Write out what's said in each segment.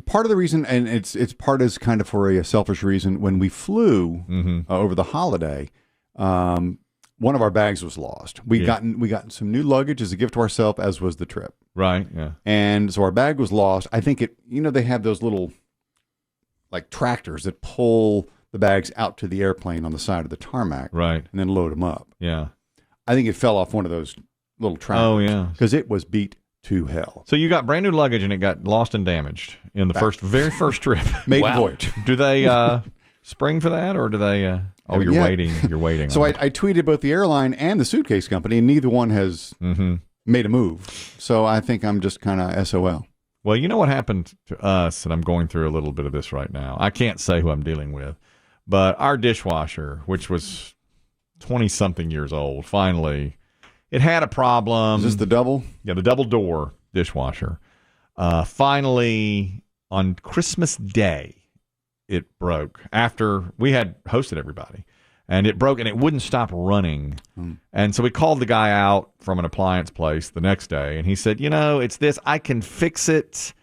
part of the reason, and it's part is kind of for a selfish reason. When we flew over the holiday, one of our bags was lost. We gotten some new luggage as a gift to ourselves, as was the trip. Right. Yeah. And so our bag was lost. I think they have those little like tractors that pull the bags out to the airplane on the side of the tarmac. Right. And then load them up. Yeah. I think it fell off one of those little tractors. Oh, yeah. Because it was beat to hell. So you got brand new luggage and it got lost and damaged in the very first trip. Maiden voyage. Do they spring for that, or do they? You're waiting. You're waiting. So I tweeted both the airline and the suitcase company, and neither one has made a move. So I think I'm just kind of SOL. Well, you know what happened to us, and I'm going through a little bit of this right now. I can't say who I'm dealing with, but our dishwasher, which was 20-something years old, finally, it had a problem. Is this the double? Yeah, the double door dishwasher. Finally, on Christmas Day, it broke after we had hosted everybody. And it broke, and it wouldn't stop running. And so we called the guy out from an appliance place the next day, and he said, it's this. I can fix it,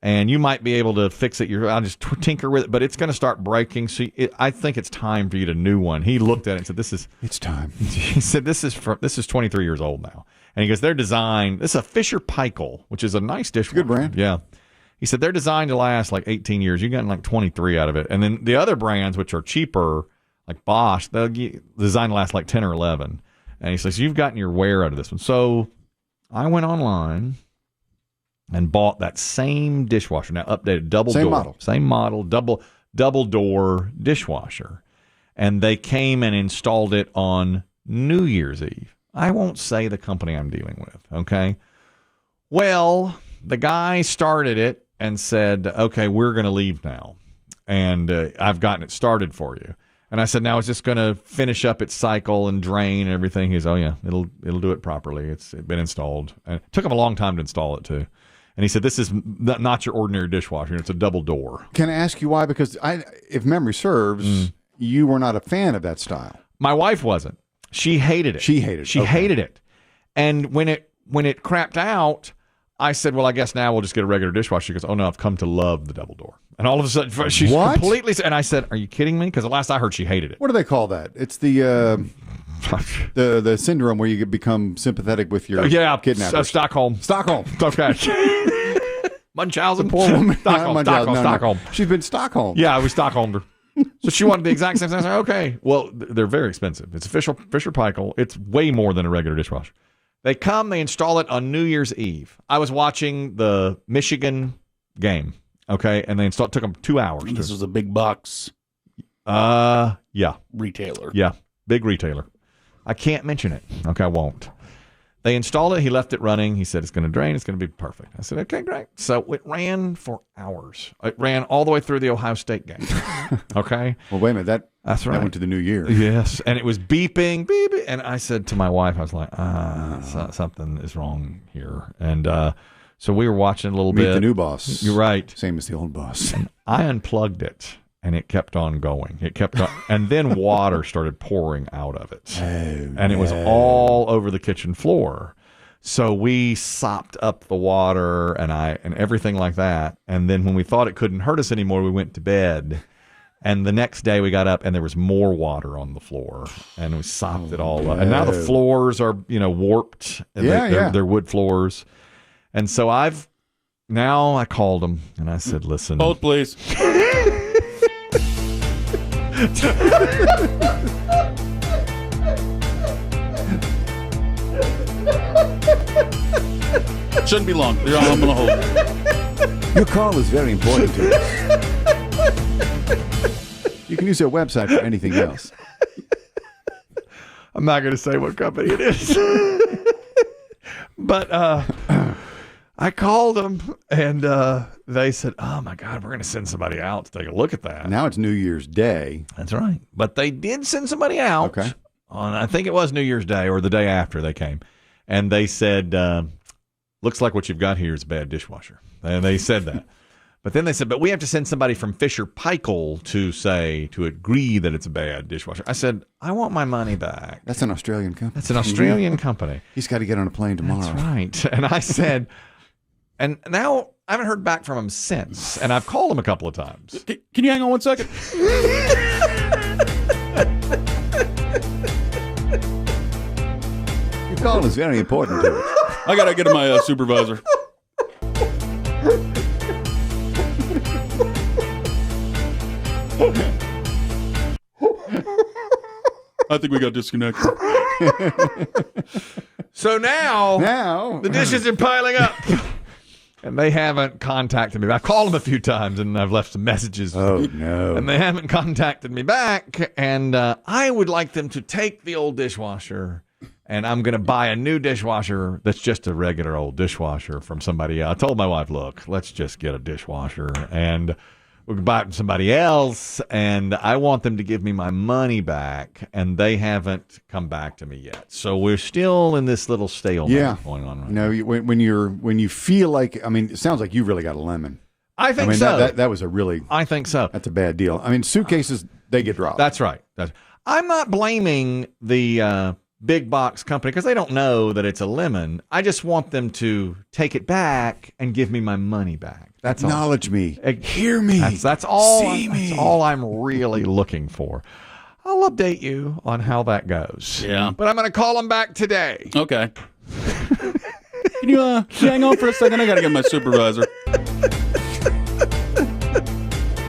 and you might be able to fix it. I'll just tinker with it, but it's going to start breaking. So I think it's time for you to get a new one. He looked at it and said, It's time. He said, this is 23 years old now. And he goes, they're designed, this is a Fisher-Paykel, which is a nice dishwasher. Good brand. Yeah. He said, they're designed to last like 18 years. You've gotten like 23 out of it. And then the other brands, which are cheaper, like Bosch, they're designed to last like 10 or 11. And he says, you've gotten your wear out of this one. So I went online and bought that same dishwasher, now updated, same model, double door dishwasher. And they came and installed it on New Year's Eve. I won't say the company I'm dealing with, okay? Well, the guy started it and said, okay, we're going to leave now. And I've gotten it started for you. And I said, now it's just going to finish up its cycle and drain and everything. He goes, oh, yeah, it'll do it properly. It's been installed. And it took him a long time to install it, too. And he said, this is not your ordinary dishwasher. It's a double door. Can I ask you why? Because if memory serves, you were not a fan of that style. My wife wasn't. She hated it. She hated it. And when it crapped out, I said, well, I guess now we'll just get a regular dishwasher. She goes, oh, no, I've come to love the double door. And all of a sudden, she's completely... And I said, are you kidding me? Because the last I heard, she hated it. What do they call that? It's the syndrome where you become sympathetic with your kidnappers. Stockholm. Okay. Munchausen. The poor woman. Stockholm. She's been Stockholm. Yeah, we Stockholmed her. So she wanted the exact same thing. I said, okay. Well, they're very expensive. It's a Fisher-Paykel. It's way more than a regular dishwasher. They install it on New Year's Eve. I was watching the Michigan game, okay, and it took them 2 hours. This was a big box. Yeah. Retailer. Yeah, big retailer. I can't mention it. Okay, I won't. They installed it. He left it running. He said, it's going to drain. It's going to be perfect. I said, okay, great. So it ran for hours. It ran all the way through the Ohio State game. Okay? Well, wait a minute. That's right. That went to the new year. Yes. And it was beeping, beeping. And I said to my wife, I was like, something is wrong here. And so we were watching a little bit. Meet the new boss. You're right. Same as the old boss. And I unplugged it. And it kept on going. It kept on, and then water started pouring out of it. And it was all over the kitchen floor. So we sopped up the water and everything like that. And then when we thought it couldn't hurt us anymore, we went to bed. And the next day we got up and there was more water on the floor. And we sopped it all up. And now the floors are, warped. And they're wood floors. And so I called them and I said, listen. Both, please. Shouldn't be long. I'm gonna hold it. Your call is very important to us. You can use their website for anything else. I'm not going to say what company it is. But I called them, and they said, oh, my God, we're going to send somebody out to take a look at that. Now it's New Year's Day. That's right. But they did send somebody out on, I think it was New Year's Day or the day after they came. And they said, looks like what you've got here is a bad dishwasher. And they said that. But then they said, but we have to send somebody from Fisher-Paykel to agree that it's a bad dishwasher. I said, I want my money back. That's an Australian company. That's an Australian company. He's got to get on a plane tomorrow. That's right. And I said... And now I haven't heard back from him since, and I've called him a couple of times. Can you hang on 1 second? Your call is very important to us. I got to get to my supervisor. I think we got disconnected. So Now the dishes are piling up. And they haven't contacted me. I've called them a few times, and I've left some messages. Oh, no. And they haven't contacted me back. And I would like them to take the old dishwasher, and I'm going to buy a new dishwasher that's just a regular old dishwasher from somebody else. I told my wife, look, let's just get a dishwasher, and we can buy it from somebody else. And I want them to give me my money back, and they haven't come back to me yet. So we're still in this little stalemate going on right now. When you feel like, I mean, it sounds like you really got a lemon. I think so. That was a really, I think so. that's a bad deal. I mean, suitcases, they get dropped. That's right. I'm not blaming the big box company because they don't know that it's a lemon. I just want them to take it back and give me my money back. That's Acknowledge all. me. Hear me. That's all. See me. That's all I'm really looking for. I'll update you on how that goes. Yeah. But I'm going to call them back today. Okay. Can you hang on for a second? I got to get my supervisor.